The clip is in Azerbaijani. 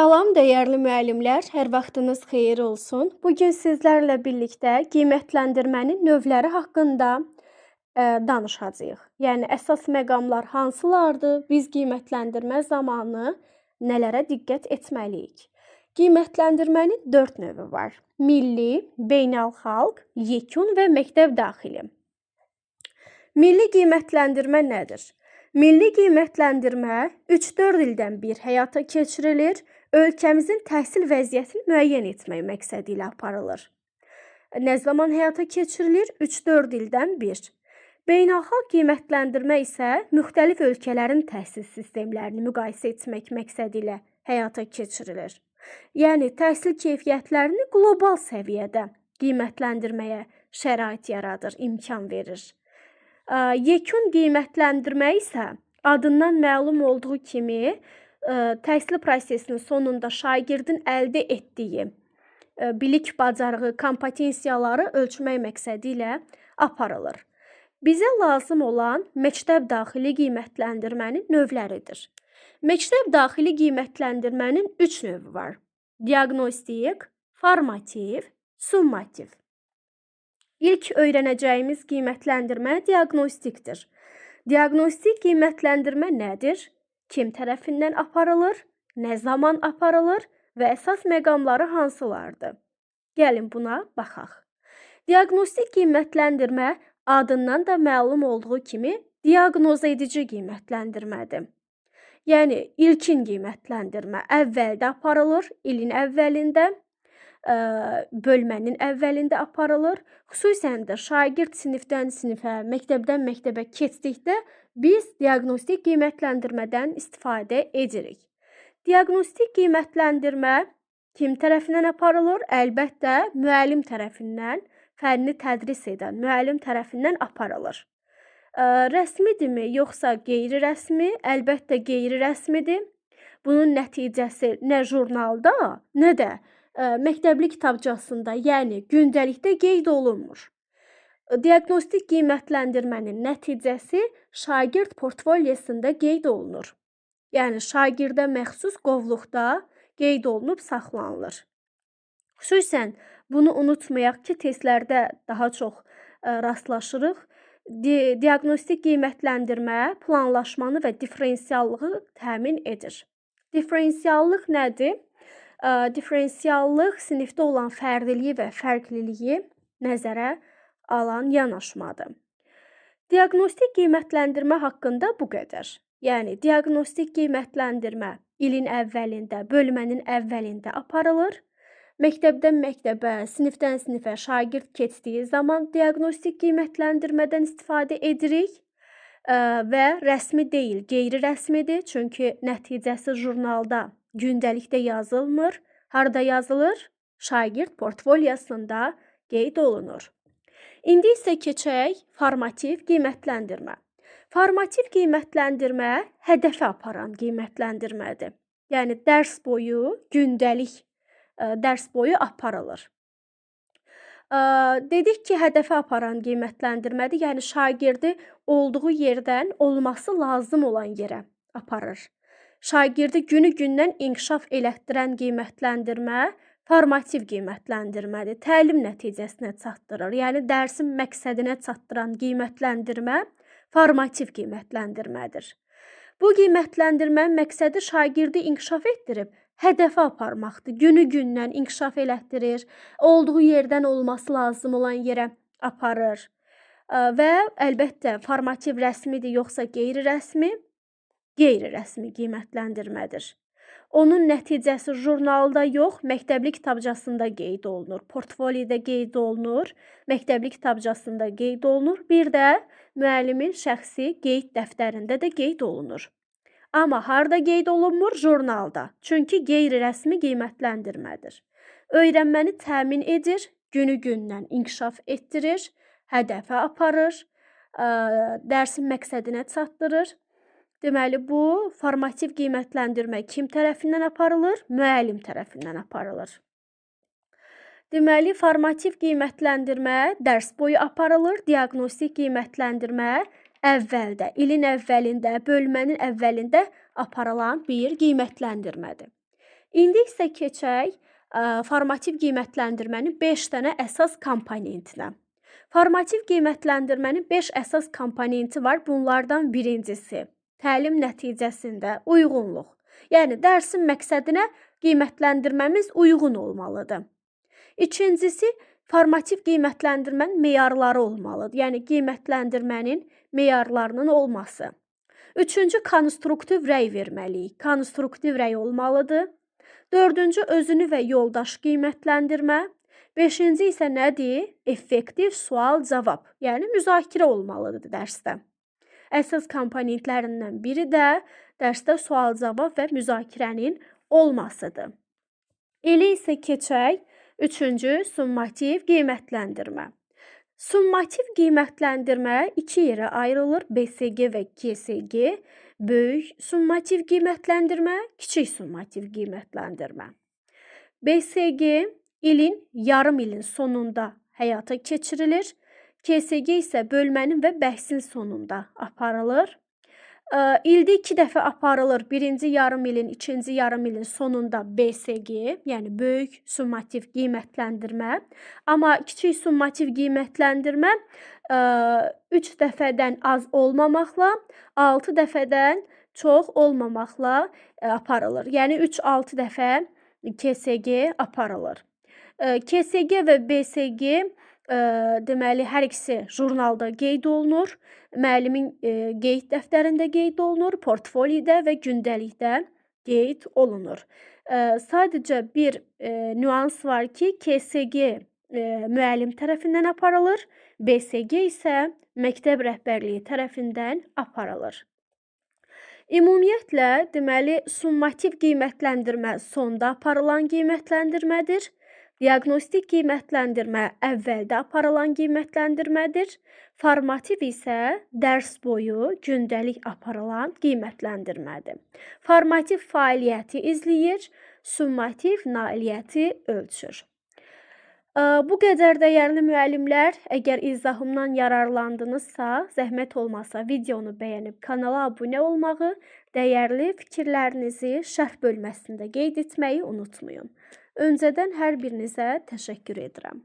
Salam dəyərli müəllimlər, hər vaxtınız xeyir olsun. Bu gün sizlərlə birlikdə qiymətləndirmənin növləri haqqında danışacağıq. Yəni əsas məqamlar hansılardır? Biz qiymətləndirmə zamanı nələrə diqqət etməliyik? Qiymətləndirmənin 4 növü var. Milli, beynəlxalq, yekun və məktəb daxili. Milli qiymətləndirmə nədir? Milli qiymətləndirmə 3-4 ildən bir həyata keçirilir. Ölkəmizin təhsil vəziyyətini müəyyən etmək məqsədi ilə aparılır. Nə zaman həyata keçirilir? 3-4 ildən bir. Beynəlxalq qiymətləndirmə isə müxtəlif ölkələrin təhsil sistemlərini müqayisə etmək məqsədi ilə həyata keçirilir. Yəni, təhsil keyfiyyətlərini qlobal səviyyədə qiymətləndirməyə şərait yaradır, imkan verir. Yekun qiymətləndirmə isə adından məlum olduğu kimi təhsil prosesinin sonunda şagirdin əldə etdiyi bilik, bacarığı, kompetensiyaları ölçmək məqsədi ilə aparılır. Bizə lazım olan məktəb daxili qiymətləndirmənin növləridir. Məktəb daxili qiymətləndirmənin 3 növü var. Diaqnostik, formativ, summativ. İlk öyrənəcəyimiz qiymətləndirmə diaqnostikdir. Diaqnostik qiymətləndirmə nədir? Kim tərəfindən aparılır? Nə zaman aparılır? Və əsas məqamları hansılardır? Gəlin buna baxaq. Diaqnostik qiymətləndirmə adından da məlum olduğu kimi diaqnoz edici qiymətləndirmədir. Yəni, ilkin qiymətləndirmə əvvəldə aparılır, ilin əvvəlində, bölmənin əvvəlində aparılır. Xüsusən də şagird sinifdən sinifə, məktəbdən məktəbə keçdikdə biz diaqnostik qiymətləndirmədən istifadə edirik. Diaqnostik qiymətləndirmə kim tərəfindən aparılır? Əlbəttə, müəllim tərəfindən, fənni tədris edən müəllim tərəfindən aparılır. Rəsmidirmi, yoxsa qeyri-rəsmi? Əlbəttə, qeyri-rəsmidir. Bunun nəticəsi nə jurnalda, nə də məktəbli kitabçasında, yəni gündəlikdə qeyd olunmur. Diaqnostik qiymətləndirmənin nəticəsi şagird portfolyosunda qeyd olunur. Yəni, şagirdə məxsus qovluqda qeyd olunub saxlanılır. Xüsusən bunu unutmayaq ki, testlərdə daha çox rastlaşırıq. Diaqnostik qiymətləndirmə planlaşmanı və differensiallığı təmin edir. Differensiallıq nədir? Differensiallıq sinifdə olan fərdiliyi və fərqliliyi nəzərə alan yanaşmadır. Diaqnostik qiymətləndirmə haqqında bu qədər. Yəni, diaqnostik qiymətləndirmə ilin əvvəlində, bölmənin əvvəlində aparılır. Məktəbdən məktəbə, sinifdən sinifə şagird keçdiyi zaman diaqnostik qiymətləndirmədən istifadə edirik və rəsmi deyil, qeyri-rəsmidir. Çünki nəticəsi jurnalda, gündəlikdə yazılmır. Harada yazılır? Şagird portfolyosunda qeyd olunur. İndi isə keçək formativ qiymətləndirmə. Formativ qiymətləndirmə hədəfə aparan qiymətləndirmədir. Yəni, dərs boyu, gündəlik dərs boyu aparılır. Dedik ki, hədəfə aparan qiymətləndirmədir. Yəni, şagirdi olduğu yerdən olması lazım olan yerə aparır. Şagirdi günü-gündən inkişaf elətdirən qiymətləndirmə formativ qiymətləndirmədir. Təlim nəticəsinə çatdırır. Yəni, dərsin məqsədinə çatdıran qiymətləndirmə formativ qiymətləndirmədir. Bu qiymətləndirmənin məqsədi şagirdi inkişaf etdirib hədəfə aparmaqdır. Günü-gündən inkişaf elətdirir, olduğu yerdən olması lazım olan yerə aparır və əlbəttə formativ rəsmidir yoxsa qeyri-rəsmi? Qeyri-rəsmi qiymətləndirmədir. Onun nəticəsi jurnalda yox, məktəbli kitabçasında qeyd olunur. Portfolyoda qeyd olunur, məktəbli kitabçasında qeyd olunur. Bir də müəllimin şəxsi qeyd dəftərində də qeyd olunur. Amma harda qeyd olunmur? Jurnalda. Çünki qeyri-rəsmi qiymətləndirmədir. Öyrənməni təmin edir, günü-gündən inkişaf etdirir, hədəfə aparır, dərsin məqsədinə çatdırır. Deməli, bu formativ qiymətləndirmə kim tərəfindən aparılır? Müəllim tərəfindən aparılır. Deməli, formativ qiymətləndirmə dərs boyu aparılır, diaqnostik qiymətləndirmə əvvəldə, ilin əvvəlində, bölmənin əvvəlində aparılan bir qiymətləndirmədir. İndi isə keçək formativ qiymətləndirmənin 5 dənə əsas komponentinə. Formativ qiymətləndirmənin 5 əsas komponenti var. Bunlardan birincisi təlim nəticəsində uyğunluq. Yəni dərsin məqsədinə qiymətləndirməmiz uyğun olmalıdır. İkincisi formativ qiymətləndirmənin meyarları olmalıdır. Yəni qiymətləndirmənin meyarlarının olması. Üçüncü konstruktiv rəy verməliyik. Konstruktiv rəy olmalıdır. Dördüncü özünü və yoldaş qiymətləndirmə. Beşinci isə nədir? Effektiv sual-cavab. Yəni müzakirə olmalıdır dərsdə. Əsas komponentlərindən biri də dərsdə sual-cavab və müzakirənin olmasıdır. Elə isə keçək üçüncü summativ qiymətləndirmə. Summativ qiymətləndirmə iki yerə ayrılır. BSG və KSG. Böyük summativ qiymətləndirmə, kiçik summativ qiymətləndirmə. BSG yarım ilin sonunda həyata keçirilir. KSG isə bölmənin və bəhsin sonunda aparılır. İldə 2 dəfə aparılır. Birinci yarım ilin, ikinci yarım ilin sonunda BSG, yəni böyük summativ qiymətləndirmə. Amma kiçik summativ qiymətləndirmə 3 dəfədən az olmamaqla, 6 dəfədən çox olmamaqla aparılır. Yəni 3-6 dəfə KSG aparılır. KSG və BSG deməli hər ikisi jurnalda qeyd olunur. Müəllimin qeyd dəftərində qeyd olunur, portfoliodə və gündəlikdə qeyd olunur. Sadəcə bir nüans var ki, KSG müəllim tərəfindən aparılır, BSG isə məktəb rəhbərliyi tərəfindən aparılır. Ümumiyyətlə, deməli, summativ qiymətləndirmə sonda aparılan qiymətləndirmədir. Diaqnostik qiymətləndirmə əvvəldə aparılan qiymətləndirmədir. Formativ isə dərs boyu gündəlik aparılan qiymətləndirmədir. Formativ fəaliyyəti izləyir, summativ nailiyyəti ölçür. Bu qədər dəyərli müəllimlər, əgər izahımdan yararlandınızsa, zəhmət olmasa videonu bəyənib kanala abunə olmağı, dəyərli fikirlərinizi şərh bölməsində qeyd etməyi unutmayın. Öncədən hər birinizə təşəkkür edirəm.